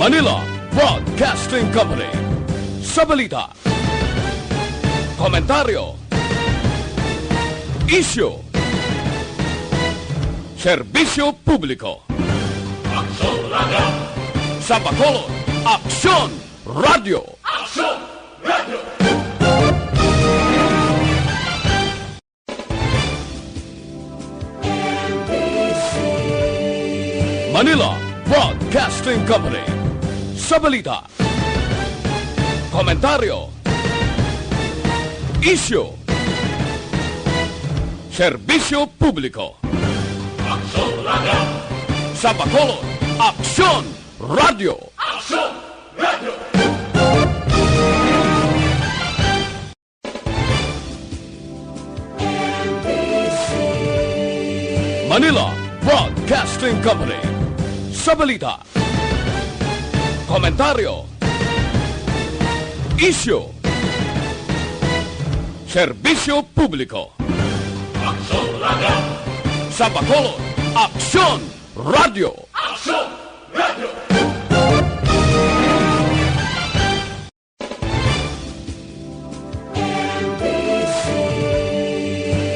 Manila Broadcasting Company. Sa balita, komentaryo, isyu, serbisyo publiko. Aksyon Radio! Sa Bacolod, Aksyon Radio! Aksyon Radio! Manila Broadcasting Company. Sa balita, komentaryo, isyu, serbisyo publiko. Aksyon Radio! Sa Bacolod, Aksyon Radio! Aksyon Radio! Manila Broadcasting Company. Sa balita, komentaryo, isyu, serbisyo publiko. Aksyon Radio! Sa Bacolod, Aksyon Radio! Aksyon Radio!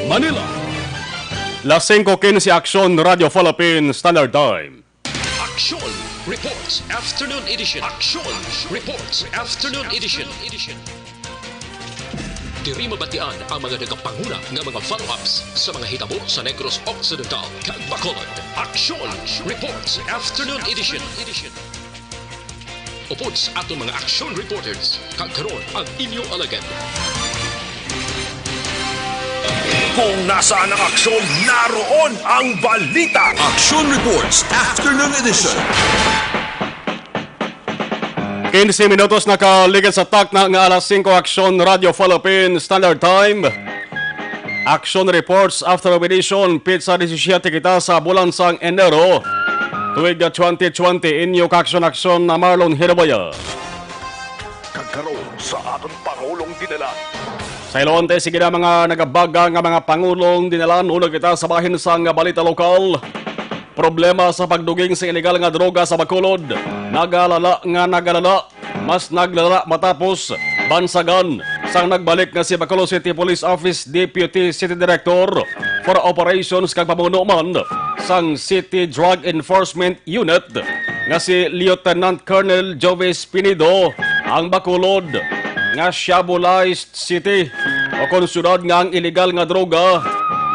Manila. Las 5:15 Aksyon Radio Philippines Standard Time. Aksyon Reports Afternoon Edition. Aksyon Reports Afternoon Edition. Diri mabatian ang mga nagapanguna nga mga follow-ups sa mga hitabo sa Negros Occidental kag Bacolod. Aksyon Reports Afternoon Edition. Upod sa atong mga action reporters kag karon ang inyong alagad. Kung nasaan ang aksyon, naroon ang balita. Action Reports Afternoon Edition. 15 minutos nakaligid sa tak na nga alas 5 Aksyon Radio Philippines Standard Time. Action Reports Afternoon Edition, pizza 17 kita sa bulan sang Enero. Tuig 2020, inyo kaksyon-aksyon na Marlon Hirabaya. Kagkaroon sa atong Pangulong dinala. Sa ilonte, sige na mga nagabaga nga mga pangulong dinalan, unag kita sa bahin sa nga balita lokal. Problema sa pagduging sa ilegal nga droga sa Bacolod. Nagalala, mas naglala matapos bansagan. Sang nagbalik nga si Bacolod City Police Office Deputy City Director for Operations kag pamuno man sang City Drug Enforcement Unit nga si Lieutenant Colonel Joves Pinido ang Bacolod nga Shabolized City o konsyudad nga ang illegal nga droga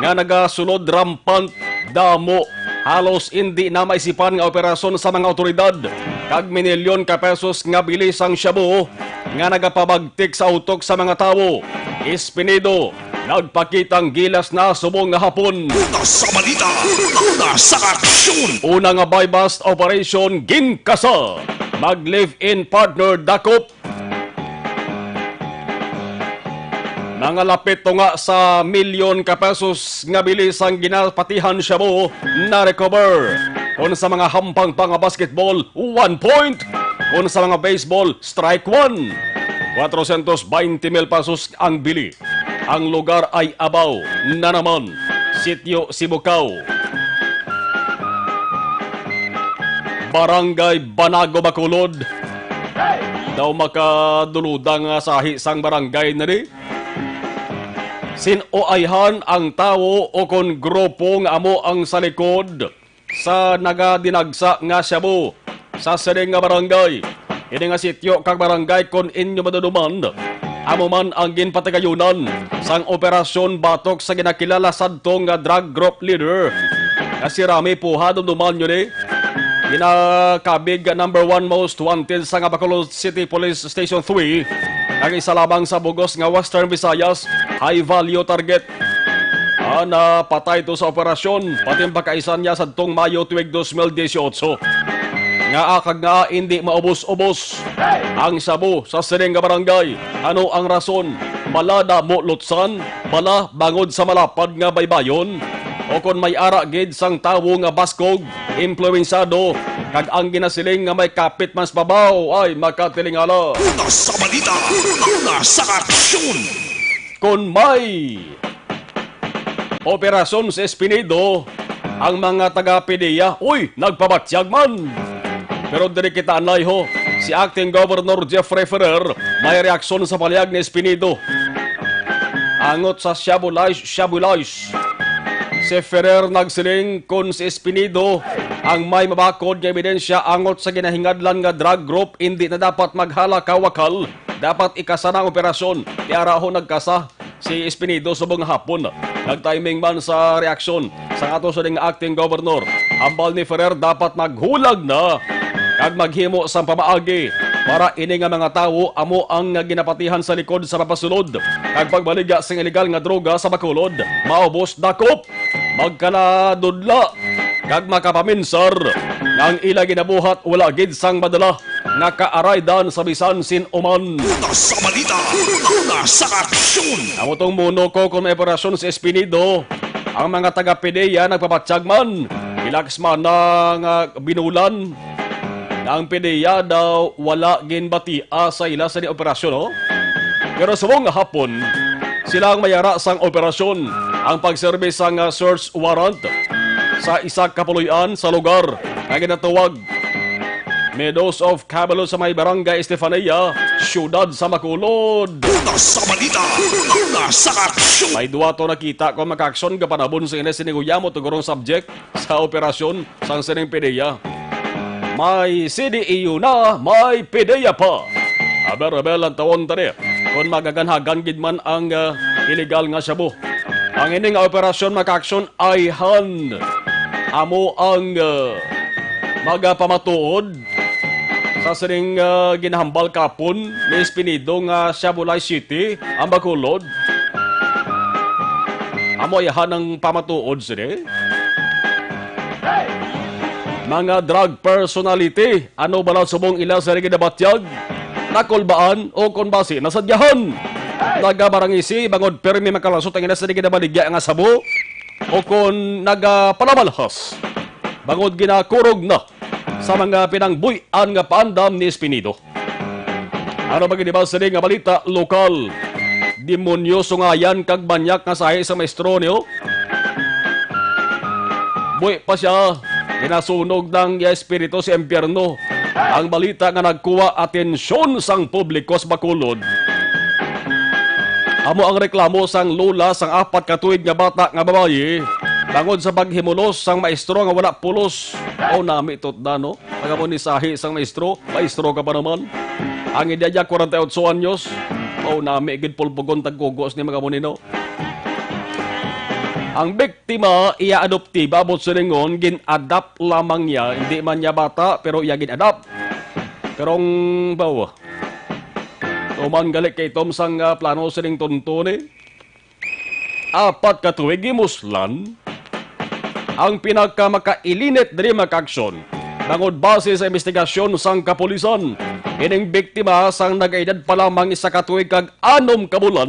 nga nagasulod rampant damo. Halos hindi na maisipan nga operasyon sa mga otoridad kag milyon ka pesos nga bilis ang shabu nga nagapabagtik sa utok sa mga tao. Espinido nagpakitang gilas na subong nga hapon. Una sa balita, una sa aksyon. Una nga buy-bust operation ginkasa. Mag-live-in partner dakop. Nangalapit to nga sa milyon ka pesos nga bilis ang ginapatihan siya mo na recover. Kung sa mga hampang pang basketball, 1 point. Kung sa mga baseball, strike 1. 420,000 pesos ang bili. Ang lugar ay Abaw na naman, Sitio Sibukaw. Barangay Banago, Bacolod. Daw makaduludang sa hisang barangay na di. Sinoayhan ang tao o kon grupo nga amo ang sa likod sa nagadinagsa nga shabu sa sining nga barangay. Ini nga sityo kag barangay kon inyo maduduman. Amo man ang ginpatigayunan sang operasyon batok sa ginakilala sadto nga drug group leader. Kasi Rami Puhado duman yun eh. Ginakabig number 1 most wanted sa nga Bacolod City Police Station 3. Ang isa lamang sa bugos nga Western Visayas, high value target. Napatay to sa operasyon, pati pakaisan niya sa tong Mayo tuwig 2018. Nga akag nga hindi maubos-ubos ang sabu sa sining nga barangay. Ano ang rason? Bala damo lutsan, bala bangod sa malapad nga baybayon, o kon may ara gid sang tawo nga baskog, influensado, kag ang ginasiling nga may kapit mas babaw ay makatilingala. Una sa balita, una sa aksyon. Kung may operasyon sa Espinido, ang mga taga-PDEA, nagpabatyag man. Pero diri kita anlay ho, si Acting Governor Jeffrey Ferrer may reaksyon sa palayag ni Espinido. Angot sa Shabulais. Si Ferrer nagsiling kung si Espinido ang may mabakod nga ebidensya angot sa ginahingadlan nga drug group hindi na dapat maghala kawakal, dapat ikasa ng operasyon. Tiara ho nagkasa si Espinido subong hapon. Nagtiming man sa reaksyon sa ato sa ding Acting Governor. Ambal ni Ferrer dapat maghulag na kag maghimo sa pamaagi para ini nga mga tawo amo ang ginapatihan sa likod sa papasulod kag pagbaligya sing illegal nga droga sa Bacolod. Maubos dakop, magkanadudla kag makapaminsar nga ang ila ginabuhat wala gid sang madala nga kaaraydan sa bisan sin uman. Una sa balita, una sa aksyon. Amo tong muno ko kung may operasyon sa Espinido, ang mga taga-PDEA nagpapatsag man, ilaks man ng binulan na ang PDEA daw wala ginbatia sa ila sa ni operasyon. Oh? Pero sa mga hapon, sila ang mayara sang operasyon, ang pagserbe sang search warrant sa isa kapuloyan sa lugar na ginatawag Meadows of Cabalo sa may barangay Estefania, siyudad sa Bacolod. Una sa balita, una sa aksyon. May duwa to nakita kung makaksyon ka panabon sa ina siniguyamo to gurong subject sa operasyon sa sining PDEA. May CDEU na, may PDEA pa. Aber-abel ang tawon tani kung magaganhagan gid man ang illegal nga shabu. Ang ining operasyon makaksyon ay hand. Amo ang magapamatuod sa sining ginahambal kapon ni Espinido nga Shabulay City, ang Bacolod. Amo ayahan ng pamatuod sini. Mga drug personality, ano ba lang subong ila sa ginabatyag? Nakulbaan o kung basi nasadyahan? Nagabarangisi, bangod permi makalasot ang ina sa ginabaligya nga sabo? O kung nagapalamalhas? Bangod ginakurog na sa mga pinangbuyan nga paandam ni Espinido. Ano ba ginibas sa nga balita lokal? Demonyoso nga yan kag banyak nga sahi sa maestro niyo. Buwi pa siya, ginasunog ng espiritu si Impyerno. Ang balita nga nagkuha atensyon sang publiko sa Bacolod. Amo ang reklamo sang lola sang 4 katuig nga bata nga babayi bangod sa paghimulos sang maestro nga wala pulos. O nami tot na no? Pagkamo ni sahi sang maestro ka pa naman. Ang idaya 48 anyos. O nami gid pulpugon tagkugos ni mga munino. Ang biktima iya adoptiba abot silingon gin-adapt lamang niya. Hindi man niya bata pero iya gin-adapt. Pero ang bawa. Tuman galik kay Tom sang plano siling tuntuni. 4 katuig gimuslan. Ang pinakamakailinit diri makaksyon bangod base sa investigasyon sang kapulisan. Ining biktima sang nag-edad pa lamang 1 katuig kag 6 kabulan.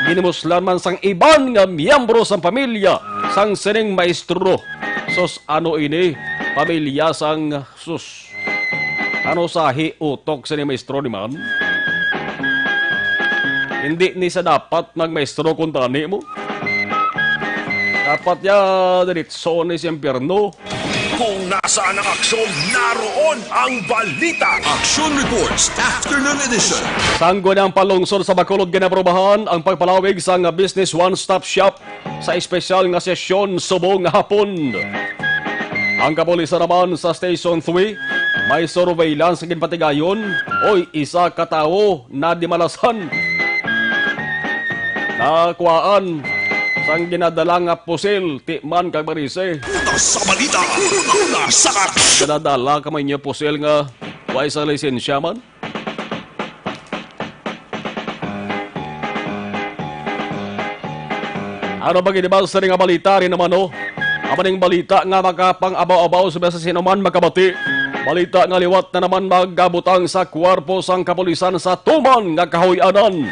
Ginimuslan man sang iban nga miyembro sang pamilya sang sining maestro. Sus ano ini? Pamilya sang sus. Ano sahi utok sining maestro ni man? Hindi ni sa dapat magmaestro kung tani mo. Dapat ya diritso ni si Impyerno. Kung nasaan ang aksyon, naroon ang balita. Action Reports Afternoon Edition. Sanggo ng palungsod sa Bacolod ginaprobahan ang pagpalawig sa nga Business One-Stop Shop sa espesyal nga sesyon subong hapon. Ang kapulisan naman sa Station 3 may surveillance ginpatigayon oy isa katawo na dimalasan. Nakuhaan sang ginadala nga pusil tikman kag marise. Una sa balita, una sa aksyon. Ginadala kamay niya pusil nga way sa lisensya man. Ano ba ginibal sa nga balita rin naman o? Amaning balita nga makapang-abaw-abaw sa sinuman makabati. Balita nga liwat na naman maggabutang sa kwarpo sang kapulisan sa tuman nga kahuyanan.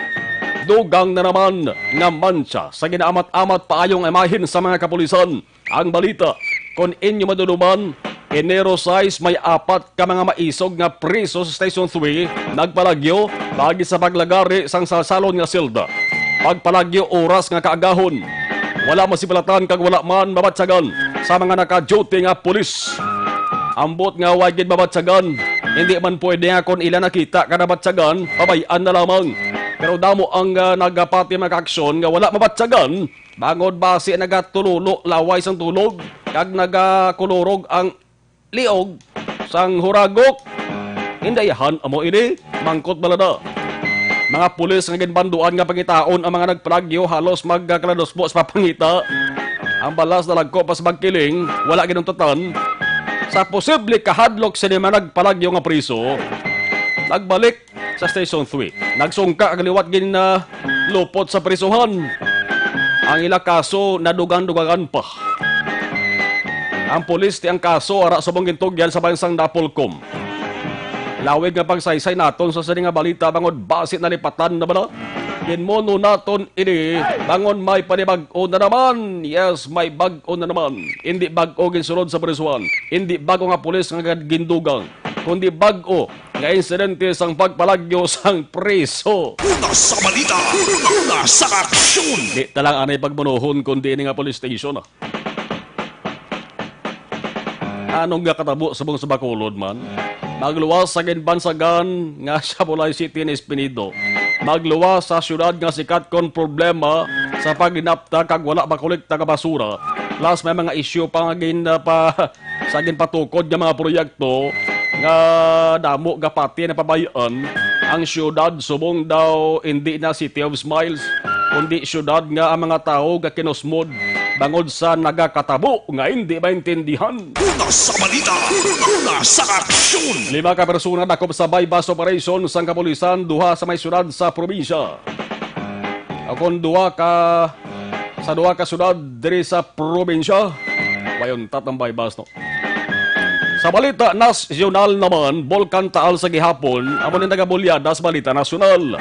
Dugang na naman nga mancha sa ginaamat-amat paayong imahin sa mga kapulisan. Ang balita, kung inyo maduduman, Enero 6 may 4 ka mga maisog nga preso sa Station 3 nagpalagyo bagi sa paglagari sang salsalon nga silda. Pagpalagyo oras nga kaagahon. Wala masipilatan kag wala man mabatsagan sa mga naka-duty nga pulis. Ambot nga wagid mabatsagan. Hindi man pwede nga kung ilan nakita ka nabatsagan, pabayaan na lamang. Pero damo ang nagapati mga aksyon nga wala mabatsagan, bangod base nagatululo laway sang tulog, kag nagakulurog ang liog sang huragok. Indayahan amo ini, mangkot balada. Mga pulis nga ginbanduan nga pangitaon ang mga nagplagyo halos magkalanospo sa papangita. Ang balas na lagko pas magkiling, wala ginuntutan. Sa posible kahadlok sa lima nagpalagyo nga priso, nagbalik sa Station 3. Nagsungka ang liwat gin na lupot sa prisuhan. Ang ila kaso nadugan-dugagan pa. Ang pulis ti ang kaso ara sa bangintugyan sa bansang Napolcom. Lawig nga pagsaysay naton sa sini nga balita bangod basit na lipatan na bala. Kinmono naton ini bangon may panibag-o na naman. Yes, may bag-o na naman. Hindi bag-o ginsunod sa prisuhan. Hindi bago nga pulis nga gindugang. Kundi bag-o nga insidente sang pagpalagyo sang preso. Una sa balita, una sa aksyon. Di talang anay pagmanuhon kundi ini nga police station. Anong nga katabo sa buong Bacolod man? Magluwas sa ginbansagan nga sa Bulay City ni Espinido. Magluwas sa syudad nga sikat kon problema sa pagginapta kag wala makolekta ka basura. Plus may mga issue pa nga sa ginpatukod nga mga proyekto nga damo gapati na pabayaan. Ang syudad subong daw hindi na City of Smiles, kundi syudad nga ang mga tao nga kinusmod bangod sa nagakatabo nga hindi maintindihan. Una sa balita, una sa aksyon. 5 ka persona dakop sa bypass operation sang kapulisan duha sa may syudad sa probinsya. Akon duha ka syudad diri sa probinsya. Wayon tatang bypass no. Sa balita nasyonal naman, Volcan Taal sa gihapon, amo ni nagabulyada sa balita nasyonal.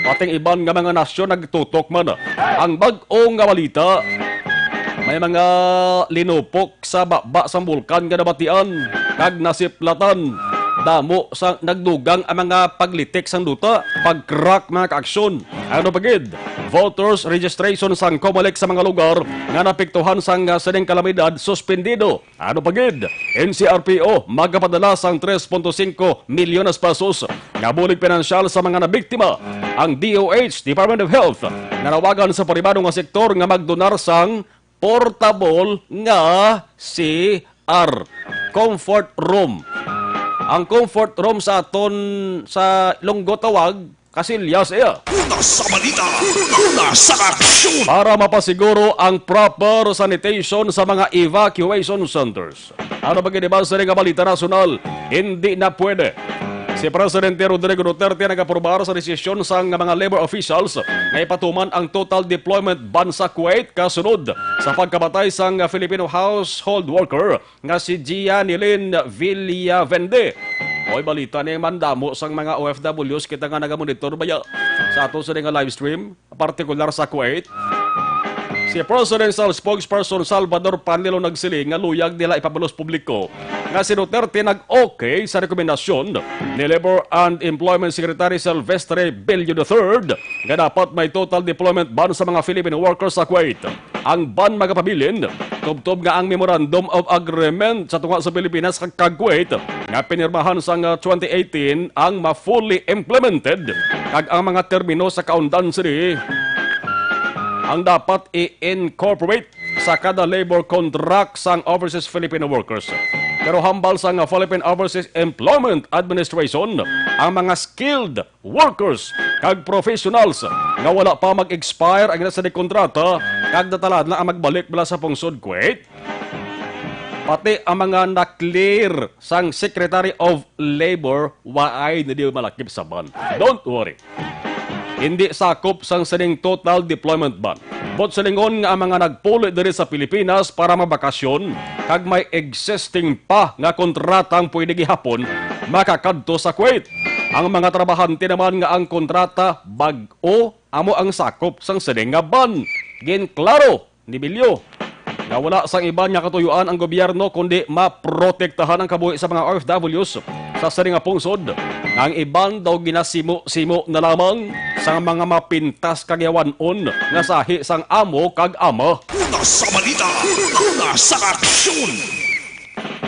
Pating iban nga mga nasyon nagtutok man. Ang bag-o nga balita, may mga linupok sa baba sa bulkan nga nabatian, kag nasiplatan. Damo sa nagdugang ang mga paglitik sang duta, pag-crack mga kaaksyon. Ano pagid? Voters registration sang COMELEC sa mga lugar nga napiktuhan sang sining kalamidad suspendido. Ano pagid? NCRPO magapadala sang 3.5 milyon pesos nga bulig pinansyal sa mga nabiktima. Ang DOH, Department of Health, nanawagan sa pribadong nga sektor nga magdonar sang portable nga CR, comfort room. Ang comfort room sa aton sa Ilonggo tawag, kasilyas iya. Una sa balita, una sa aksyon. Para mapasiguro ang proper sanitation sa mga evacuation centers. Ano ba ginibasa rin nga balita nasyonal? Hindi na pwede. Si Presidente Rodrigo Duterte nag-aprobar sa desisyon sa mga labor officials na ipatuman ang total deployment ban sa Kuwait kasunod sa pagkabatay sa Filipino household worker nga si Gianilyn Villavende. Oy balita ni mandamo sang mga OFWs kita nga nagamonitor baya sa ato sa nga live stream, partikular sa Kuwait. Si Presidential Spokesperson Salvador Panelo nagsiling nga luyag nila ipabulos publiko nga si Duterte nag-okay sa rekomendasyon ni Labor and Employment Secretary Silvestre Bello III nga dapat may total deployment ban sa mga Filipino workers sa Kuwait. Ang ban magapabilin, tubtob nga ang Memorandum of Agreement sa tunga sa Pilipinas kag Kuwait nga pinirmahan sa 2018 ang ma-fully implemented kag ang mga termino sa kaundan sini ang dapat i-incorporate sa kada labor contract sang overseas Filipino workers. Pero hambal sang Philippine Overseas Employment Administration ang mga skilled workers kag professionals nga wala pa mag-expire ang nasa kontrata kag natalad na ang magbalik mula sa pungsod Kuwait. Pati ang mga na-clear sang Secretary of Labor waay na di malakip sa ban. Don't worry. Hindi sakop sang sining total deployment ban. Bot silingon nga ang mga nagpuli diri sa Pilipinas para mabakasyon, kag may existing pa nga kontratang pwede gihapon, makakadto sa Kuwait. Ang mga trabahante naman nga ang kontrata bag-o amo ang sakop sang sining nga ban. Ginklaro ni Bilyo nga wala sang iban nga katuyuan ang gobyerno kundi maprotektahan ang kabuhi sa mga OFWs sa sining nga pungsod. Ang iban daw ginasimo-simo na lamang sa mga mapintas kagyawanon nga sahi sang amo kag ama. Una sa balita, una sa aksyon.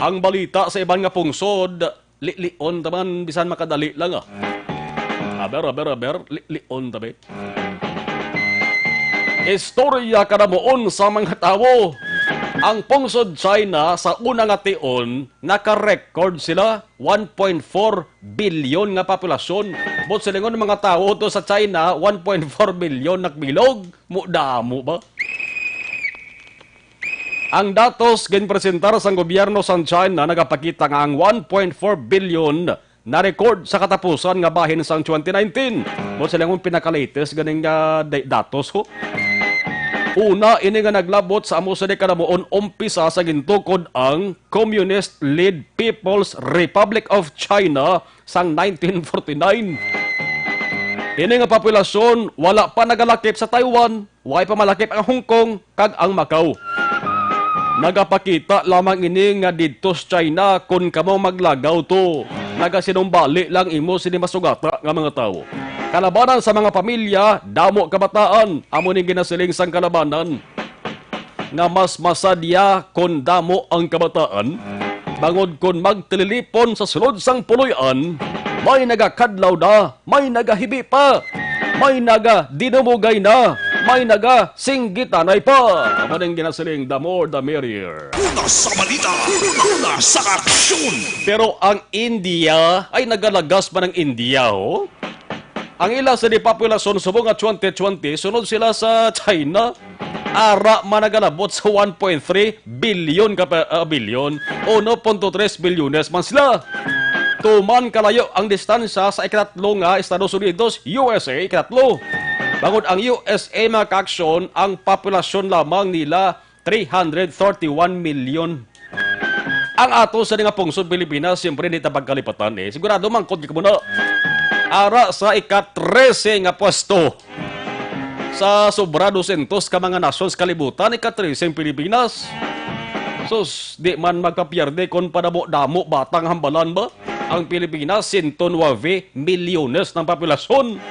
Ang balita sa ibang nga pungsod, lion taman bisan makadali lang ah. Aber, lion tabi. Istorya kanamoon sa mga tao. Ang pungsod China sa unang ation, naka-record sila 1.4 bilyon nga populasyon. But silingon mga tao to sa China, 1.4 bilyon nakbilog. Damo ba? Ang datos ginpresentar sa gobyerno sa China nagapakita nga ang 1.4 billion na record sa katapusan nga bahin sa 2019. Mo sila ng pinaka-latest ganing datos ho. Una, ini nga naglabot sa amo sa dekadamoon umpisa sa gintukod ang Communist-led People's Republic of China sang 1949. Ini nga populasyon wala pa nagalakip sa Taiwan, wala pa malakip ang Hong Kong kag ang Macau. Nagapakita lamang ini nga dito sa China kung kamo maglagaw to. Nagasinumbali lang imo sini masugata nga mga tao. Kalabanan sa mga pamilya, damo kabataan, amo ning ginasiling sang kalabanan. Nga mas masadya kung damo ang kabataan, bangod kung magtililipon sa sulod sang puluyan, may nagakadlaw na, may nagahibi pa, may nagadinumugay na, may nagasinggitanay pa. Amo ning ginasiling, the more the merrier. Una sa balita, una sa aksyon. Pero ang India ay nagalagas pa ng India, ho? Ang ila sa populasyon subong at 2020, sunod sila sa China. Ara managalabot sa 1.3 billion billion o 1.3 bilyones man sila. Tuman kalayo ang distansya sa ikatlo nga Estados Unidos, USA, ikatlo. Bangod ang USA mga kaaksyon, ang populasyon lamang nila 331 million. Ang ato sa nga pungsod Pilipinas, siyempre hindi tabagkalipatan eh. Sigurado mangkot ka muna. Ara sa ika-13 nga pwesto. Sa sobra 200 ka mga nasyons kalibutan, ika-13 Pilipinas. Sus, di man magpapierde kung padamo-damo batang hambalan ba? Ang Pilipinas, 109 milyones ng populasyon.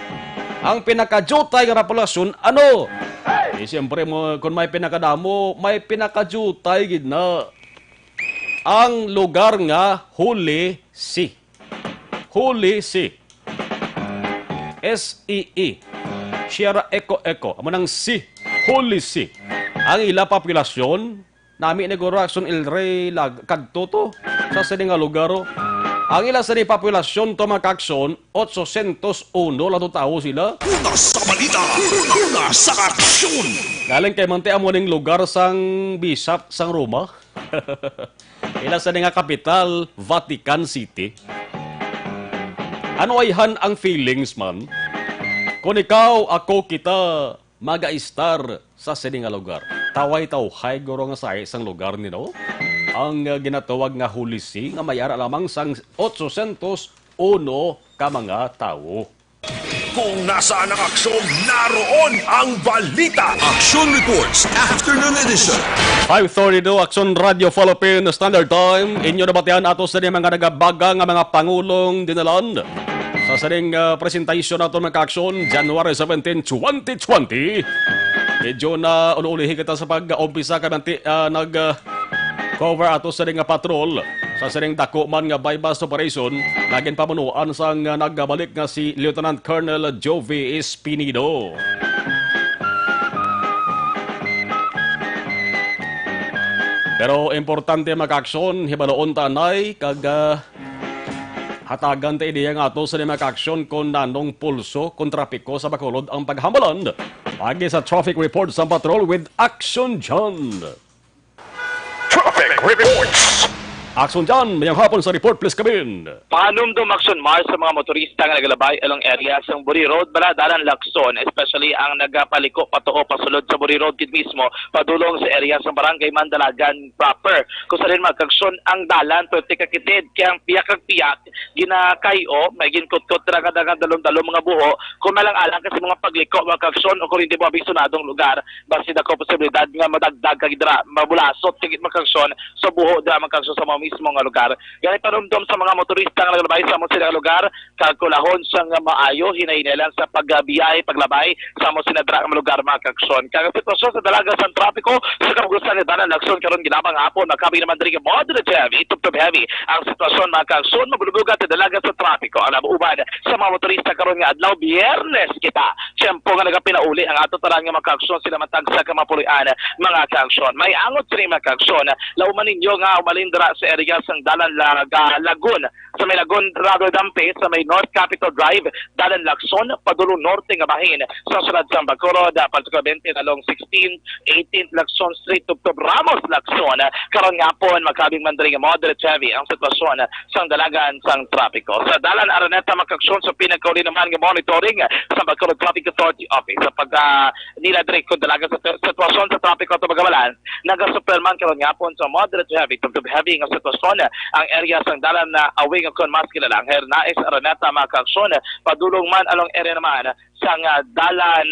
Ang pinakajutay nga populasyon, ano? Eh, siyempre, kung may pinakadamo, may pinakajutay gid na. Ang lugar nga Holy See. Holy See. S-E-E. Sierra Eco. Amo nang Si. Holy See. Ang ila populasyon, nami negoro Action El Rey kadto to sa sini nga lugar. Ang ila sa populasyon to mga kaaksyon, 801 lato tao sila. Una sa balita, una sa aksyon. Galing kay Mante amo ning lugar sang Bishop sang Roma. Ila sa nga kapital, Vatican City. Ano ayhan ang feelings man? Kung ikaw, ako, kita, mag-a-star sa sining nga lugar. Taway-tawhay guro nga sa isang lugar nino. Ang ginatawag nga Holy See nga mayara lamang sang 801 ka mga tao. Kung nasaan ang aksyon, naroon ang balita. Action Reports Afternoon Edition. 5:32 Action Radio Philippine Standard Time. Inyo nabatian ato sa mga nagabaga nga mga pangulong dinalan. Sa saring presentation nato mga ka-aksyon, January 17, 2020. Medyo na ulihi kita sa pag-umpisa kamanti nag-cover ato sa ring patrol. Sa saring dako man nga bypass operation, laging pamunuan sang nagbalik nga si Lieutenant Colonel Jovi Espinido. Pero importante mga-aksyon, hibaloon tanay kag hatagan ta ideya nga ato sa mga ka-aksyon kung nanong pulso kung trapiko sa Bacolod ang paghambalan. Pagi sa traffic report sa patrol with Action John. Traffic reports. Action John, mayang hapon sa report, please come in. Panumdum Action Mars sa mga motorista nga nagalabay along area sa Buri Road, Baladaran, Lacson, especially ang nagapaliko patuo pasulod sa Buri Road kid mismo, padulong sa area sa Barangay Mandalagan proper. Kung sa rin magkaksyon ang dalan, pwede kakitid, kaya ang piyak-piyak, ginakayo, may ginkot-kot na kadagang dalong-dalong mga buho, kung malang-alang kasi mga pagliko, magkaksyon, o kung hindi mo abisunadong lugar, basi na ko posibilidad nga madagdag kagidra, mabulasot, kagit magkaksyon, sa buho, da magkaksyon sa mga mismo nga lugar. Gani panumdom sa mga motorista nga naglabay sa mo sila lugar, kalkulahon sa nga maayo hinay-hinelan sa pagbiyahe, paglabay sa mo sinadra nga lugar mga kaksyon. Kaya sitwasyon sa dalaga sa trapiko sa kagustuhan ni Dalan Lagson karon ginabang hapon makabi naman diri moderate heavy, tub heavy ang sitwasyon mga kaksyon magbulugan sa dalaga sa trapiko. Ang nabuuban sa mga motorista karon nga adlaw Biyernes kita. Tiyempo nga nagapinauli ang ato tarang nga mga kaksyon sila matagsa ka mapulian mga kaksyon. May angot sa mga kaksyon. Lauman ninyo nga umalindra sa area sang Dalan Lagun. Sa may Lagun Rado Dampe sa may North Capitol Drive, Dalan Lagson, padulo norte nga bahin sa sulad sa Bacolod, particularmente along 16th, 18th Lagson Street, Tubtob Ramos Lagson. Karon nga po magkabing mandring moderate heavy ang sitwasyon sang dalagan sang trapiko. Sa Dalan Araneta makaksyon sa pinagkauli naman nga monitoring sa Bacolod Traffic Authority Office sa pag nila direct ko dalaga sa sitwasyon sa trapiko to Bagawalan naga-superman karon nga po sa moderate heavy to heavy nga sitwasyon ang area sang Dalan na away nga kon mas kilala ang Hernais Araneta makaksyon padulong man along area naman sang Dalan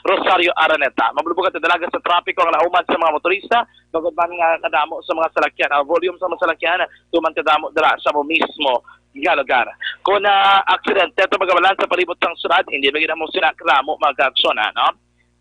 Rosario Araneta. Magbulugan ta dalaga sa trapiko ang nauman sa mga motorista bagod man nga kadamo sa mga salakyan. Ang volume sa mga salakyan tuman kadamo dira sa mo mismo nga lugar. Kung aksidente ito magawalan sa palibot ng sunad, hindi ba mo sinakramo mag-aksyon, no?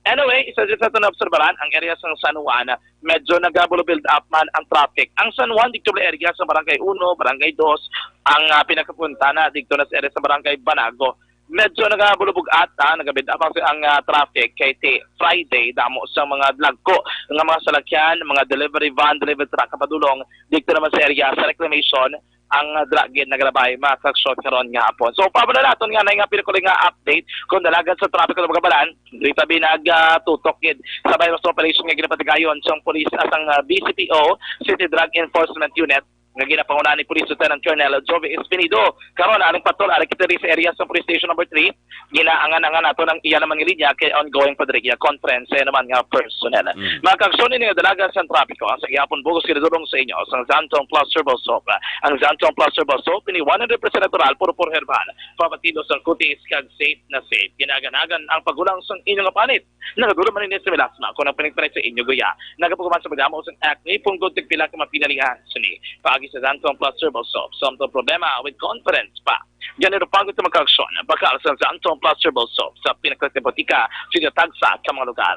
Anyway, isa dito sa naobserbaran, ang area sa San Juan, medyo nag-build up man ang traffic. Ang San Juan, dito na area sa Barangay 1, Barangay 2, ang pinakapunta na dito na sa area sa Barangay Banago. Medyo nagabulubog ata, nagabid up ang traffic kay Friday, damo sa mga lagko, ng mga salakyan, mga delivery van, delivery truck, kapadulong, dito naman sa area sa reclamation, ang dragin nagrabay makaksyon karon nga hapon. So pabala naton nga nay nga pinakuli nga update kung dalagan sa traffic sa Bagabalan, dito binagtutok gid sa virus operation nga ginapatigayon sa police asang BCPO City Drug Enforcement Unit nga ginapangunahan ni Police Lieutenant Colonel Jovi Espinido. Karon aling patrol ari kita sa area sa Police Station number 3 ginaangan-angan nato ng iya naman linya kay ongoing padriya conference naman nga personnel. Makaksyon ni nga dalagan sa trapiko ang sagihapon bugos kinadulong sa inyo sa Zantong Plus Turbo Soap. Ang Zantong Plus Turbo Soap ni 100% natural puro herbal. Papatilo sang kutis kag safe na safe. Ginaganagan ang pagulang sang inyong panit. Nagadulo man ni sa melasma kung ang panit sa inyo guya. Nagapuguman sa pagdamo sang acne punggod tig pila ka mapinalihan sini. Sa Zantong Plus Turbo Soap. Samtong problema with confidence pa. Yan ito pagod sa magkaaksyon. Bakal sa Zantong Plus Turbo Soap sa pinagkatibotika sinatagsa sa mga lugar.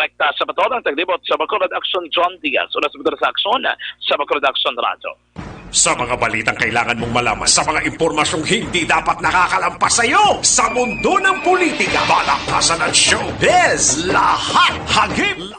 Rekta sa batodang taglibot sa Bacolod Action John Diaz o sa batodang sa aksyon sa Bacolod Action Radio. Sa mga balitang kailangan mong malaman, sa mga impormasyong hindi dapat nakakalampas sa iyo, sa mundo ng politika, balakasan at showbiz, lahat hagip!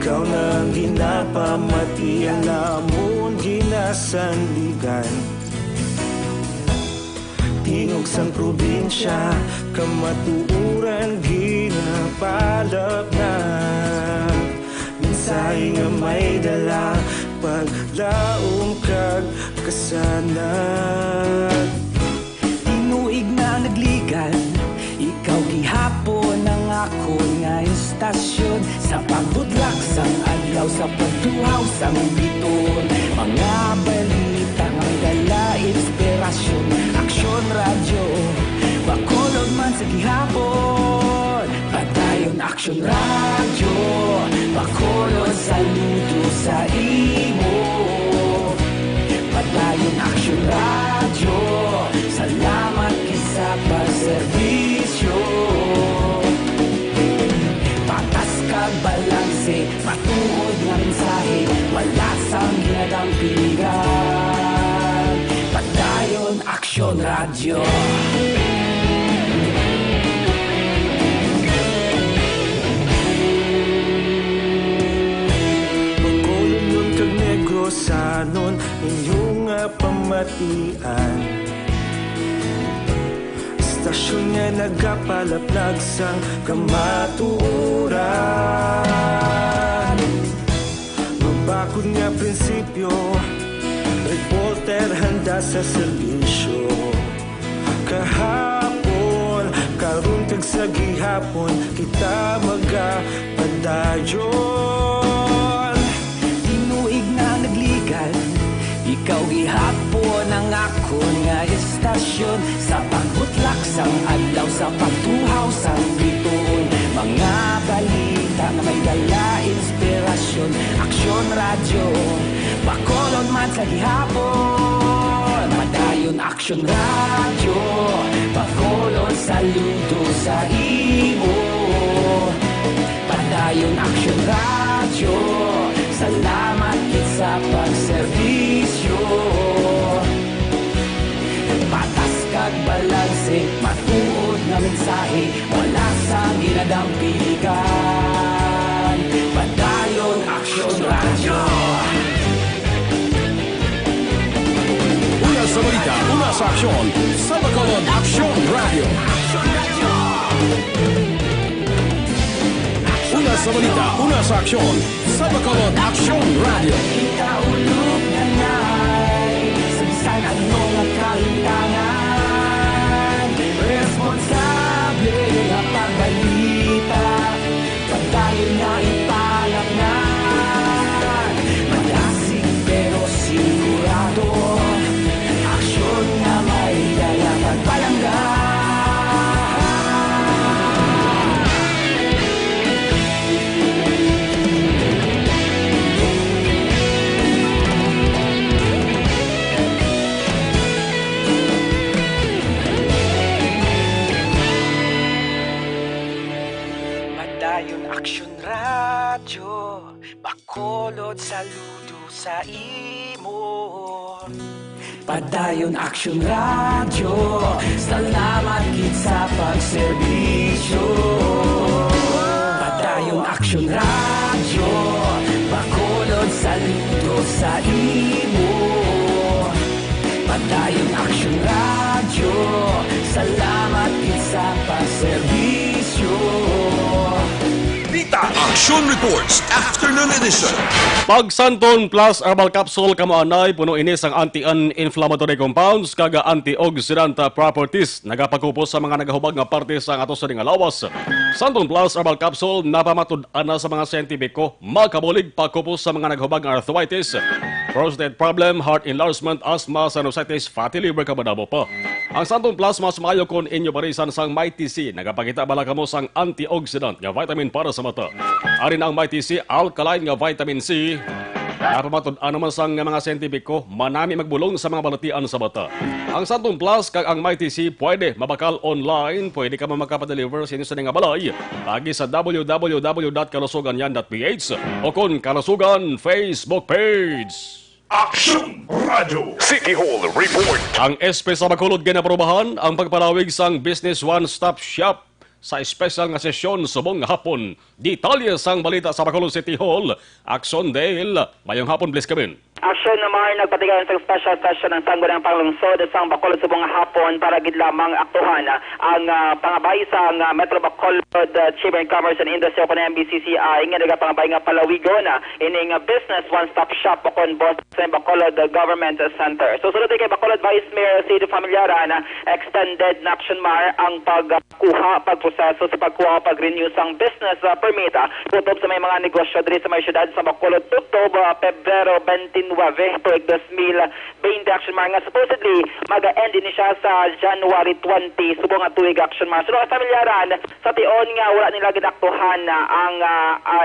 Ikaw na ginapamati ang namon ginasandigan. Tingog sang probinsya, kamatuuran ginapalap na. Minsay nga may dala, paglaom kag kasanag. Tinuig na nagligan, ikaw gihapon ang ako nga istasyon. Sa pagbudlak sang adlaw, sa pagtuhaw sang biton. Mga balita nga dala inspirasyon. Aksyon radyo, Bacolod man sa gihapon. Patayon Aksyon radyo, Bacolod saludo sa imo. Patayon Aksyon radyo, salamat kisa pagserbisyo. Patas kag balanse, matuod nga mensahe, wala sang ginadampingan. Patayon Aksyon radyo. Bacolod nun kag Negros sanon inyong pamatian. Istasyon nga nagapalaplag sang kamatuuran. Mabakod nga prinsipyo, reporter handa sa serbisyo. Kahapon, karon kag sa gihapon, kita magapadayon. Tinuig na nagligan, ikaw gihapon ang akon nga istasyon. Sa pagbutlak sang adlaw, sa pagtuhaw sang bituon, mga balita na may dala inspirasyon. Aksyon radyo, Bacolod man sa gihapon. Padayon Aksyon radyo, Bacolod saludo sa imo. Padayon Aksyon radyo, salamat kit sa pagserbisyo. Patas kag balanse, matuod na mensahe, wala sa ginadampiligan. Padayon Aksyon radyo. Una sa balita, una sa aksyon, sa Bacolod Aksyon Radio. Una sa balita, una sa aksyon, sa Bacolod Aksyon Radio. Ikaulog na na'y sabisan at mga kalintangan. Responsable na pagbalita, pagdayon na ipalaknan. Malasig pero sigurado, aksyon na may dala pagpalanggan. Padayon Aksyon radyo, Bacolod saludo sa imo. Padayon Aksyon radyo, salamat kit sa pagserbisyo. Padayon Aksyon radyo, Bacolod saludo sa imo. Padayon Aksyon radyo, salamat kit sa pagserbisyo. Action Reports Afternoon Edition. Pagsanton plus herbal capsule kamaanay puno inis ang anti-inflammatory compounds kaga antioxidant properties nagapakupos sa mga nagahubag nga parte sa ato sa nga lawas. Santon plus herbal capsule napamatud-ana sa mga siyentipiko makabulig pakupos sa mga nagahubag nga arthritis, prostate problem, heart enlargement, asthma, sinusitis, fatty liver kabadabo pa. Ang Santon Plus mas maayo kon inyo barisan sang Mighty C nagapakita bala kamo sang antioxidant nga vitamin para sa mata. Arin ang Mighty C alkaline nga vitamin C. Napamatud-ano man sang mga siyentipiko manami magbulong sa mga balatian sa bata. Ang Santon Plus kag ang Mighty C pwede mabakal online, pwede ka makapadeliver sa inyo sa nga balay. Lagi sa www.kalusuganyan.ph o kon Kalusugan Facebook page. Aksyon Radio City Hall Report. Ang SP sa Bacolod ginaprobahan ang pagpalawig sang Business One-Stop Shop sa espesyal nga sesyon subong hapon. Detalye sang balita sa Bacolod City Hall. Aksyon Dale, mayong hapon, please come in. Aksyon naman nagpatigayon sa special session ng Sangguniang Panglungsod sa Bacolod subong hapon para gid lamang aktuhan ang pangabay sa Metro Bacolod Chamber of Commerce and Industry o MBCCI nga nagapangabay nga palawigon ining Business One-Stop Shop o kon boss sa Bacolod Government Center. So sunod kay Bacolod Vice Mayor Cid Familiaran extended na action mar ang pagproseso sa pagkuha pag-renew sang business permit tutob sa may mga negosyo diri sa may syudad sa Bacolod tutob Pebrero 29 tuig 2020 action mar nga supposedly mag-end ini siya sa January 20 subong nga tuig action mar. So Familiaran sa tion nga wala nila gidaktuhan ang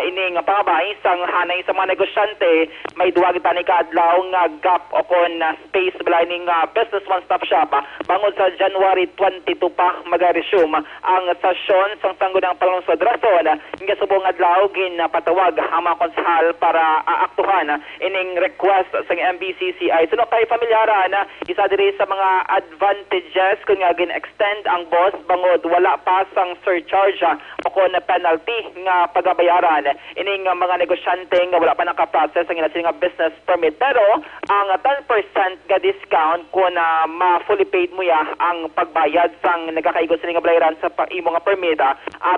ining pangabay sang hanay sa mga negosyante may duwa kita ni kaadlaw nga gap o kon space blining Business One-Stop Shop bangod sa January 22 pa mag-resume ang sesyon sang Sangguniang Panglungsod rason nga subong adlaw ginapatawag ang mga konsehal para aktuhan ining request request sa MBCCI. So kay pamilyara na isa diri sa mga advantages kung nga gin-extend ang boss bangod wala pa sang surcharge o kon penalty nga pagabayaran ining mga negosyante nga wala pa naka-process ang ilang nga business permit. Pero ang 10% nga discount kung ma-fully paid mo ya ang pagbayad sang nagakaigo sa nga bayaran sa imo nga permit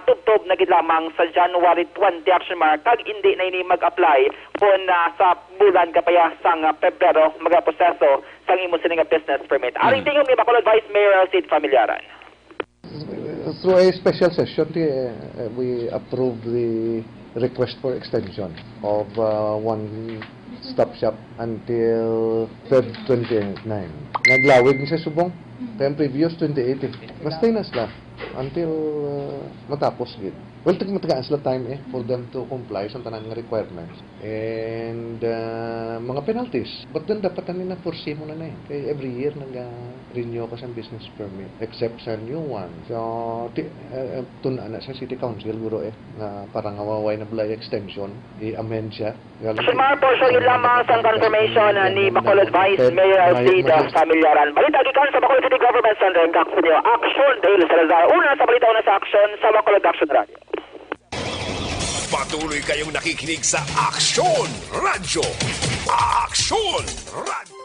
tubtob na gid lamang sa January 20 action mark kag hindi na ini mag-apply kung sa bulan kapaya sang Pebrero magaproseso sang imo sini nga business permit. Aring tingog ni Bacolod Vice Mayor Sid Familiaran. Through a special session, we approved the request for extension of one-stop shop until Feb 29. Naglawig ni sa subong. Kaya previous 2018. Basta na sila until matapos gid. Well, matagaan sila time for them to comply sa tanan nga requirements and mga penalties. But then dapat na foresee mo na Kaya every year nag-renew ka sa business permit except sa new one. So, tunaan na sa City Council guro na parang awaway na balay extension, i-amend siya. Sumar po siya yun lamang sa confirmation ni Bacolod Vice Mayor Sid Familiaran. Balita gikan sa Bacolod City Government Center ng Kaksunyo. Action dahil sa Salazar. Una sa balita una sa action sa Bacolod Action Radio. Patuloy kayong nakikinig sa Aksyon Radyo. Aksyon Radyo.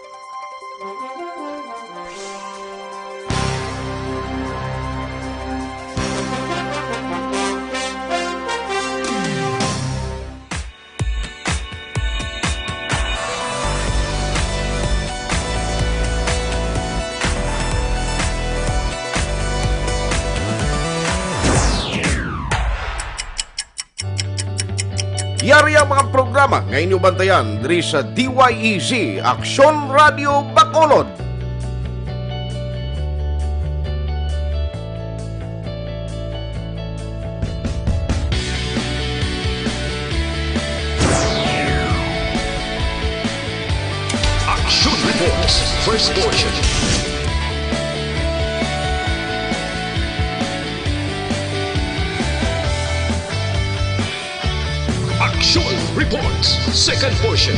Yari ang mga programa ngayon yung bantayan diri sa DYEZ Aksyon Radio Bacolod. Action Reports, first portion. Action Reports, second portion.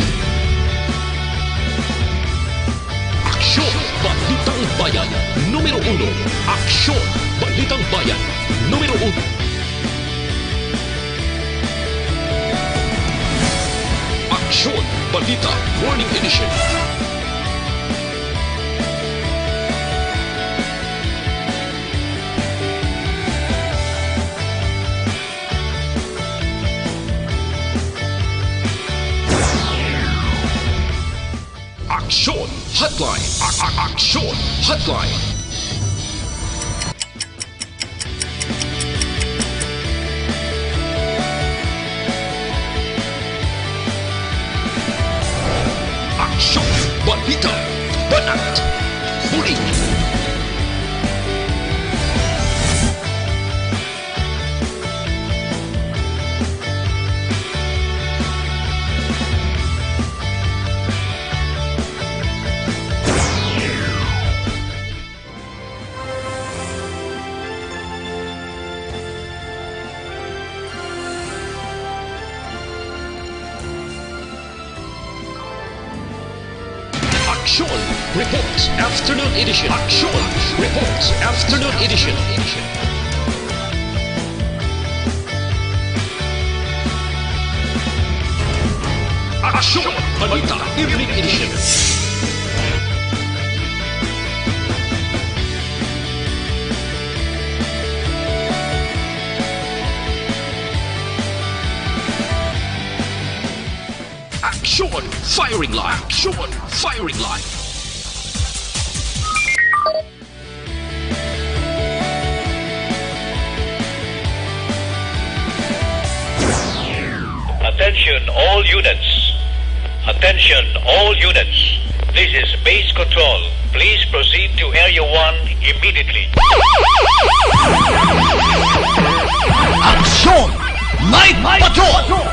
Aksyon Balitang Bayan, numero 1. Aksyon Balitang Bayan, numero 1. Aksyon Balita Morning Edition. Aksyon Hotline. Aksyon Hotline. Aksyon Balita Banat Bulig. Action Reports Afternoon Edition. Action Reports Afternoon Edition. Action Balita Evening Edition. Action Firing Line. Action Firing Line. Attention all units. Attention all units. This is base control. Please proceed to Area 1 immediately. Action Night Patrol!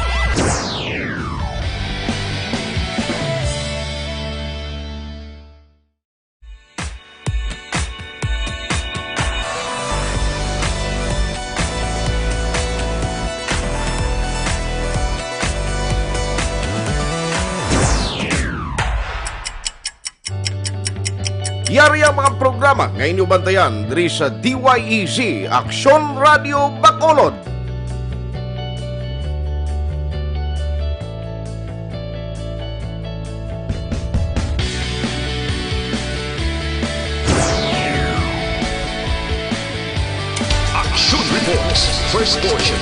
Yari ang mga programa nga inyo bantayan diri sa DYEG Aksyon Radio Bacolod. Action Reports, first portion.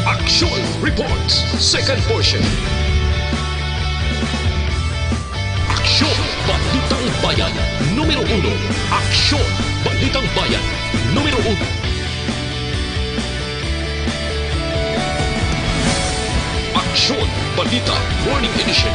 Action Reports, second portion. Aksyon Balitang Bayan, numero 1. Aksyon Balitang Bayan, numero 1. Aksyon Balita Morning Edition.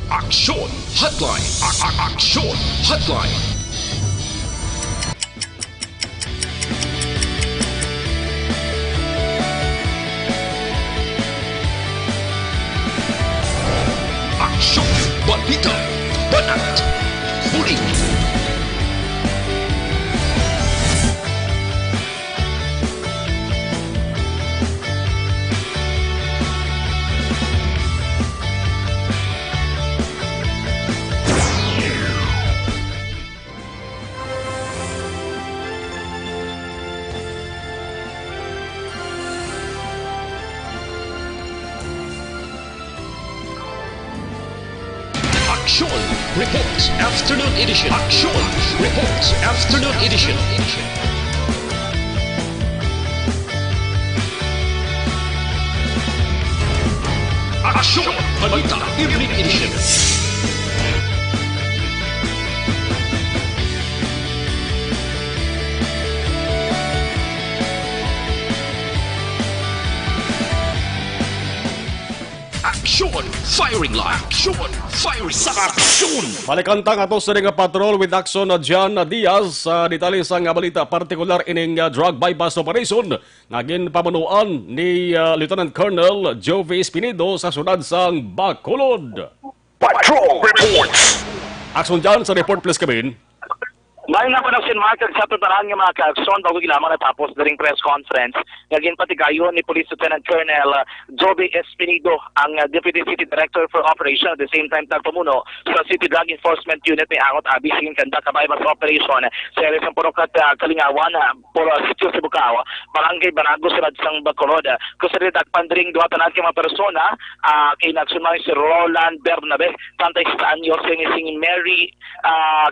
Aksyon Hotline. Aksyon Hotline. Aksyon Balita Banat Huli. Action Reports Afternoon Edition. Action Reports Afternoon Edition. Action Balita Evening Edition. Action Firing Line. Action Firing Line. Action. Palikantang ato sa nga patrol with action na John Diaz sa detalye sa nga balita partikular ining drug bypass operation nga ginpamunuan ni Lieutenant Colonel Jovi Espinido sa syudad sang Bacolod. Patrol Reports. Action John sa report please Kevin. Ngayon nga po ng sinmarkag sa tutaran ng mga ka-aksyon bago ginamang natapos na ring press conference naging patigayon ni Police Lieutenant Colonel Joby Espinido ang Deputy City Director for Operation at the same time tagpamuno sa City Drug Enforcement Unit ni Angot Abi Singing Kanda Kabaymas Operation sa Ares ng Purokat Kalingawan por Sitio Sibucao Barangay Banago sa Sang Bacolod kusari tagpandring duha tanan kay mga persona kay nagsunmay si Roland Bernabe tantay sa anyo sing Mary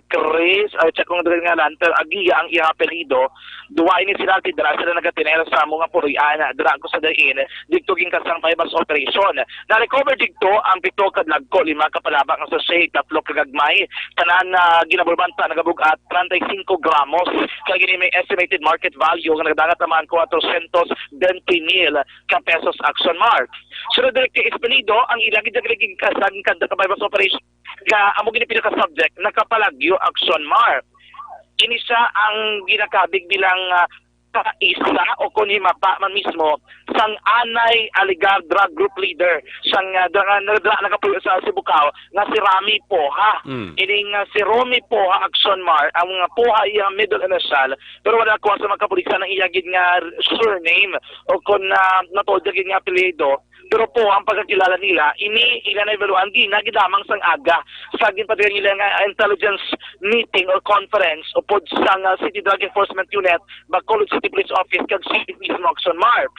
Chris kung nga lanter agiya ang iya apelido duwa ini sila tidra sila nagatinera sa mga purian dra ko sa dain dikto ging kasang bypass operation na recover dikto ang pito kad lagko 5 kapalabak nga sa shade 3 kagagmay tanan ginaburbanta nagabugat 35 gramos kay gini may estimated market value nga nagdagat naman 420,000 ka pesos action mark sunod direkto Espinido ang ilagi dagliging kasang kada ka bypass operation ga amo gini pinaka subject nakapalagyo action mark. Ini siya ang ginakabig bilang isa o kung himapa man mismo sang anay aligar drug group leader sang nagapuyo sa Sibucao nga si Rami Poha. Ining si Romy Poha Action Mar ang mga Poha iya middle initial pero wala ko sa mga kapulisan ng iyagid nga surname o kung natodagid nga apelyido. Pero po, ang pagkakilala nila, ina-evaluan ginagidamang sang aga. Sagin pati nila nga intelligence meeting or conference o po sang City Drug Enforcement Unit, Bacolod City Police Office, kag City mismo Action Mark.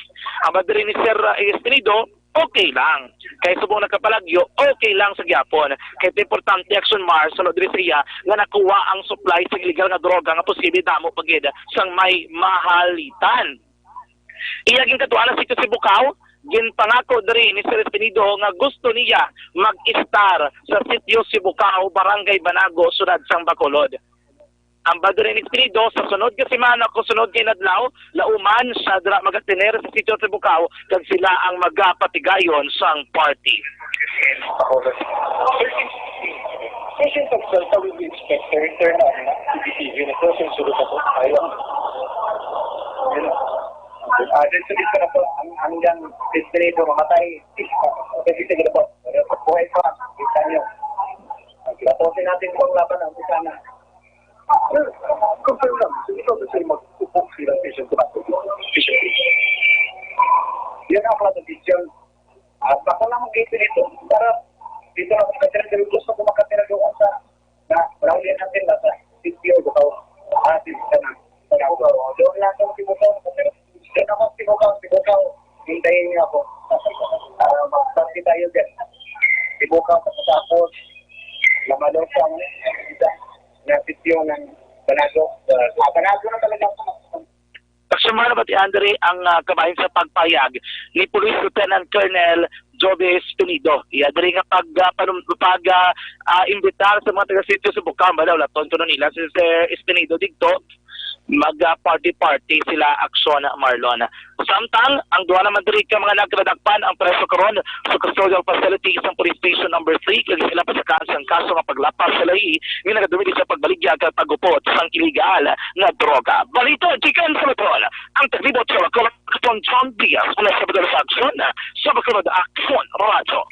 Ang badiri ni Sir Espinido, okay lang. Kaya subong nakapalagyo, okay lang sa gyapon. Kaya importante Action Mars sa Lodri siya nga nakuha ang supply sa illegal nga droga nga posible damo pagid sang may mahalitan. Iyaging katuan sa Sitio Sibucao, ginpangako diri ni Sir Espinido nga gusto niya mag-star sa Sitio Sibucao, Barangay Banago, Syudad sang Bacolod. Ang badiri ni Espinido sa sunod ka semana ko sunod kay Nadlaw, lauman sa dra magatinera sa Sitio Sibucao kag sila ang magapatigayon sang party. Patient of Celta will be expected to return on CCTV na closing sulod ako. Dito na po, hanggang Espiritu mamatay. Kasi sige na po, buhay pa, kita nyo. Tapusin natin itong laban ang sana. Confirm lang, ito kasi mag-upong silang patient ko. Yan ang mga decision. At ako lang mag-ipin ito para dito na kung katira gusto ko makatira doon sa na rawin natin na sa sitio ko atin sa na doon lang ako timukaw doon ako timukaw hintayin niyo ako magpapit tayo dyan timukaw tapos lamalong sa na sitio ng Banado Banado na talaga Pagsumara ba Andre ang kabahin sa pagpayag ni Police Lieutenant Colonel Jobe Espinido. Iadri nga pag-imbitar sa mga taga-sitio sa Bukamba daw laton kuno nila si Espinido dito mag-party sila aksyon Marlon. Samtang ang duha naman diri ka mga nagkadakpan ang preso karon sa custodial facilities ng Police Station number 3 kay sila pa sa kaso nga paglapas sa lahi nga nagadumili sa pagbaligya at pagupot sang iligal na droga. Balito chicken sa metron ang taglibot sa Colton John Diaz na sa Badal sa aksyon sa Bacolod Aksyon Radio.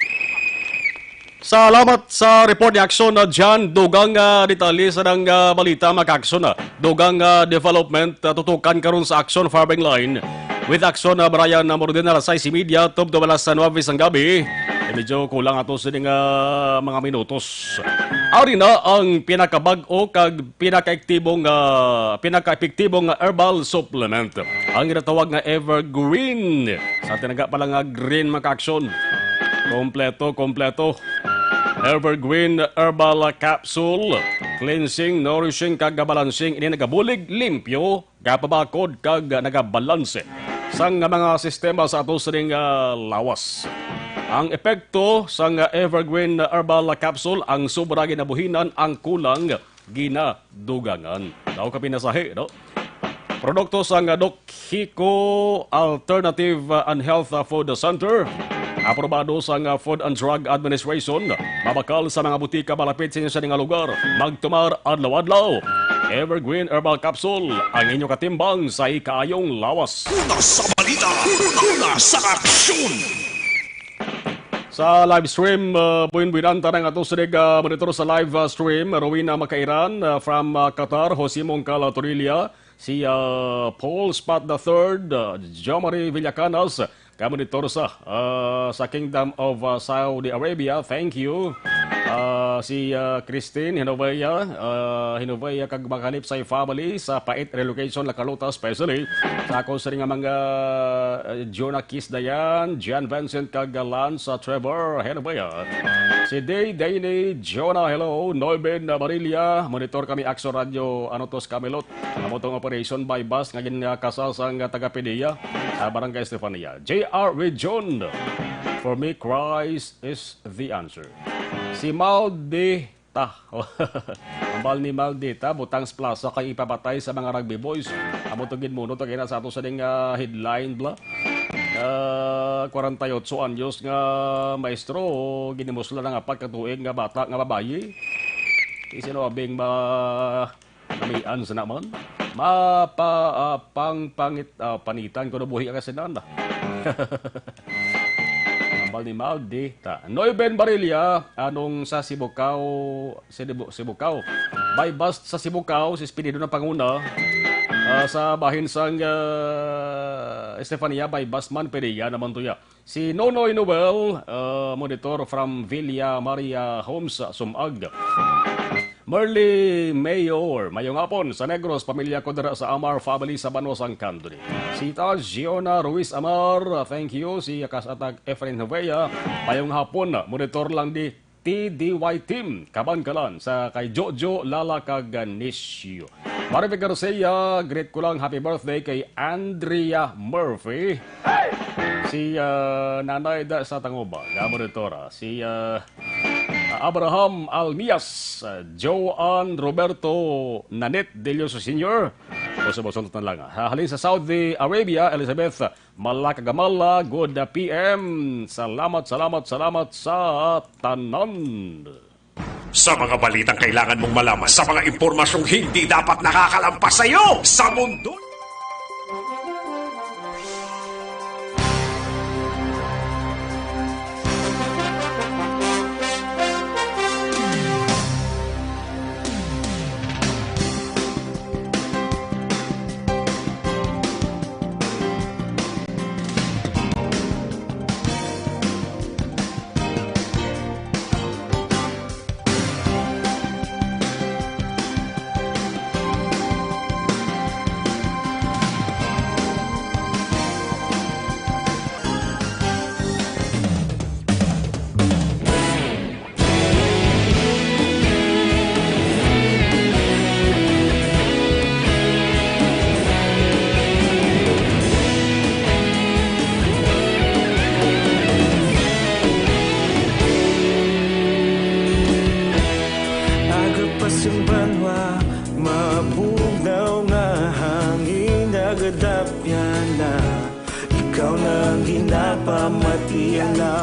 Salamat sa report ni aksyon na dyan. Dugang detalye sa ng balita makaksyon na. Dugang development tutukan karon sa aksyon farming line. With aksyon na Brian na Mordena Rasay si media top do balas sa 9 ang gabi. Medyo kulang ato sa mga minutos. Ari na ang pinakabag-o kag pinaka-ektibong herbal supplement. Ang ginatawag nga Evergreen. Sa tinaga pala nga green maka-aksyon. Kompleto. Evergreen Herbal Capsule. Cleansing, nourishing, kag balancing. Ini nagabulig, limpyo, kapabakod, kag nagabalanse. Sang mga sistema sa ato sa lawas. Ang epekto sang Evergreen Herbal Capsule, ang sobra ginabuhinan, ang kulang ginadugangan. Daw ka pinasahe, no? Produkto sang Doc Hiko Alternative and Health Food Center. Aprobado sa Food and Drug Administration. Mabakal sa mga butika malapit sa inyo sa nga lugar. Magtumar adlaw-adlaw. Evergreen Herbal Capsule, ang inyong katimbang sa ikaayong lawas. Una sa balita, una sa aksyon! Sa live stream, buwin-buwinan tanang ato sa monitor sa live stream. Rowena Makairan from Qatar, Jose Mongcal Torilla, si Paul Spat III, Jomari Villacanas, kamonitor sa Kingdom of Saudi Arabia. Thank you. Si Christine Hinovaya kag makalip sa family sa Pait Relocation La Carlota especially. Sa ako sa nga mga Jonah Kiss Dayan, Jan Vincent kag Lance Trevor Hinovaya. Si Dayne Jonah, hello. Noyben Barilla, monitor kami Action Radio Anotos Camelot. Amotong operation by bus ngagin kasal sa taga-Pedia sa Barangay Estefania. J.R. Region. For me, Christ is the answer. Si Maldita. Ambal ni Maldita, Butangs Plaza kay ipapatay sa mga rugby boys. Amotogin mo, ito kaya sa ato sa ding headline bla. 48 anyos nga maestro, ginimusla ng apat katuig nga bata nga babayi. Isinobing kamian sa naman. Panitan ko na buhi ang kasinan. Ambal ni Maldita. Noyben Barilla, anong sa Sibukaw, by bus sa Sibukaw, si Espinido ng Panguna, sa bahin sang Estefania by Busman Pereya naman tuya. Si Nonoy Noel, monitor from Villa Maria Homes, Sumag. Merly Mayor, mayong hapon sa Negros, pamilya ko dara sa Amar family sa Banosang Candoni. Si Giona Ruiz Amar, thank you. Si Kasatag Efren Hovea, mayong hapon, monitor lang di TDY Team, Kabankalan, sa kay Jojo Lala Kaganisio. Marvin Garcia, great ko lang happy birthday kay Andrea Murphy. Si Nanay da sa Tangoba, monitora. Si Abraham Almias, Joan Roberto Nanet Delioso Sr. Boso-boso na lang. Halin sa Saudi Arabia, Elizabeth Malakagamala, good PM. Salamat sa tanan. Sa mga balitang kailangan mong malaman, sa mga impormasyong hindi dapat nakakalampas sa iyo, sa mundo.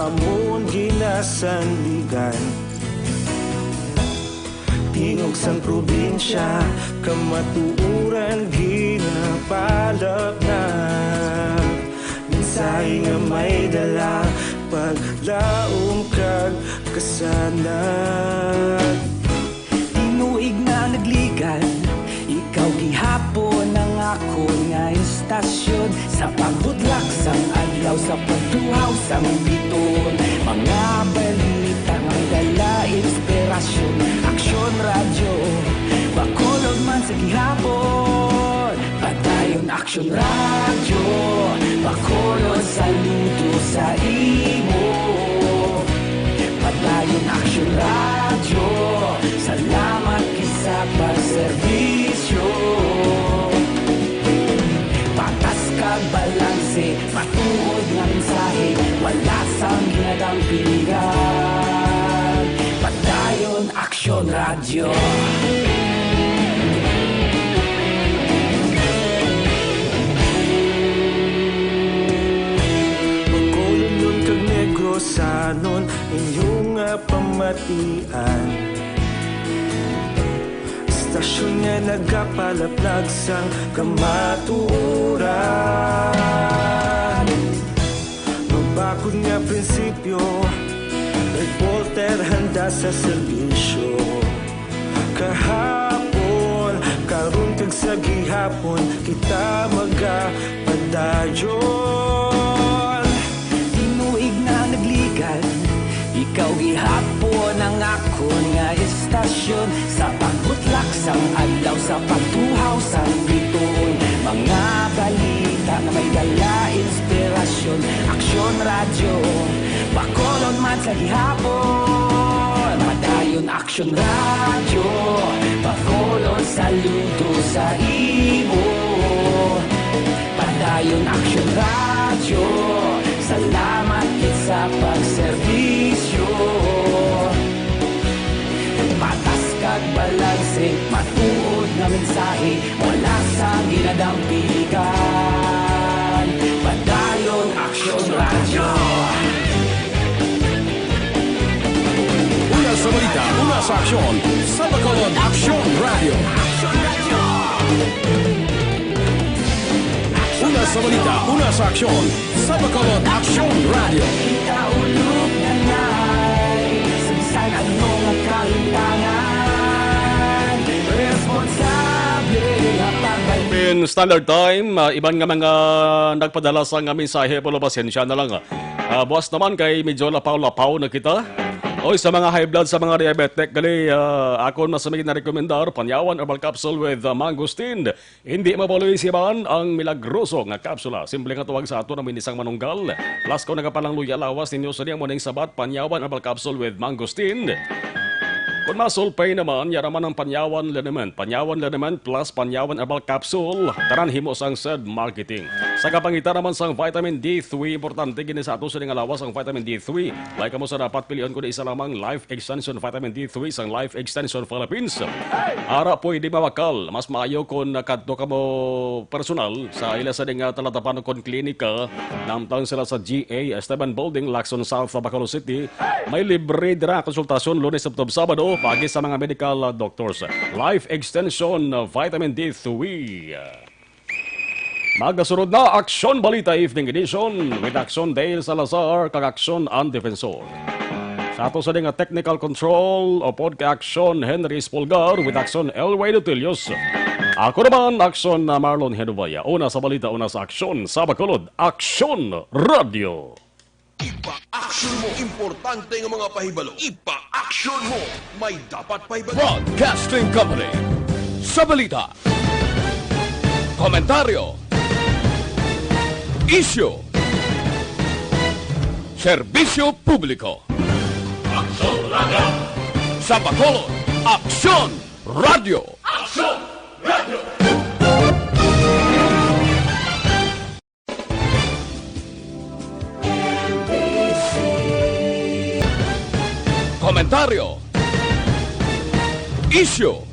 amon ginasandigan. Tingog sang probinsya, kamatuuran ginapalap na. Minsay nga may dala, paglaom kag kasanag. Tinuig na nagligan, ikaw gihapon ang ako nga istasyon. Sa paghudlak sang adlaw, sa pagtuhaw sang biton. Mga balita nga dala inspirasyon. Aksyon radyo, bakolog man sa gihapon. Padayon aksyon radyo, bakolog saludo sa imo. Padayon aksyon radyo, salamat kisa pagserbisyo. Patas kag balanse, matuod nga mensahe, wala sang ginadang pilihan. Padayon aksyon radyo. Bacolod nun kag Negrosanon, inyong pamatian. Stasyon nga nagapalaplag sang kamatuoran. Magbakod nga prinsipyo, reporter handa sa serbisyo. Kahapon, karon kag sa gihapon, kita magapadayon. Tinuig na nagligan, ikaw gihapon ang ako nga istasyon. Sa pagbutlak sang adlaw, sa pagtuhaw sang biton. Mga balita na may dala inspirasyon. Aksyon radyo, bakolod man sa gihapon. Padayon aksyon radyo, bakolod saludo sa imo. Padayon aksyon radyo, salamat kit sa pagserbisyo. Patas kag balanse, matuod nga mensahe, wala sa ginadang piligan. Padayon aksyon radyo. Una sa balita, una sa aksyon, sa Bacolod Aksyon Radio. Una sa balita, una sa aksyon, sa Bacolod Aksyon Radio. Ikaulog na na'y sabisan ano nga kalintangan. Responsable nga pagbalik. In Standard Time, iban nga mga nagpadala sa nga mensahe, pero pasensya na lang. Buwas naman kay medyo lapaw-lapaw na kita. Oy, sa mga high blood, sa mga diabetic, gali, ako mas may na-rekomendar, panyawan herbal capsule with mangosteen. Hindi mapaluisiban ang milagroso nga kapsula. Simple nga tuwag sa ato na minisang manunggal. Plus ko nagapalang luya lawas ninyo sa niyang muning sabat, panyawan herbal capsule with mangosteen. Kung masulpay naman, yaraman ang panyawan liniment. Panyawan liniment plus panyawan herbal capsule. Taran himo sang said marketing. Sa kapangitan naman sang vitamin D3, importante gini sa ato sa nga lawas ang vitamin D3. Like mo sa dapat pilihan ko na isa lamang Life Extension Vitamin D3 sang Life Extension Philippines. Ara pwede mawakal. Mas maayo kung nakadto ka mo personal sa ila sa nga talatapan kon klinika. Namtang sila sa GA Esteban Building, Lacson South, Bacolod City. May libre dira konsultasyon Lunes Sabado Sabado pagi sa mga medical doctors. Life Extension Vitamin D3. Magasunod na Aksyon Balita Evening Edition with Aksyon Dale Salazar kag Aksyon Ang Defensor. Sa ato sa nga technical control o podcast Henry Spolgar with Aksyon Elway Dutilios. Ako naman Aksyon Marlon Henuvaya. Una sa balita, una sa Aksyon sa Bacolod, Aksyon Radio. Ipa-action mo. Importante ng mga pahibalo. Ipa-action mo. May dapat pahibalo. Broadcasting Company. Sa balita. Komentaryo. Issue. Serbisyo publiko. Aksyon Radio. Sa Bacolod. Aksyon Radio. Aksyon Radio. Komentaryo. Issue.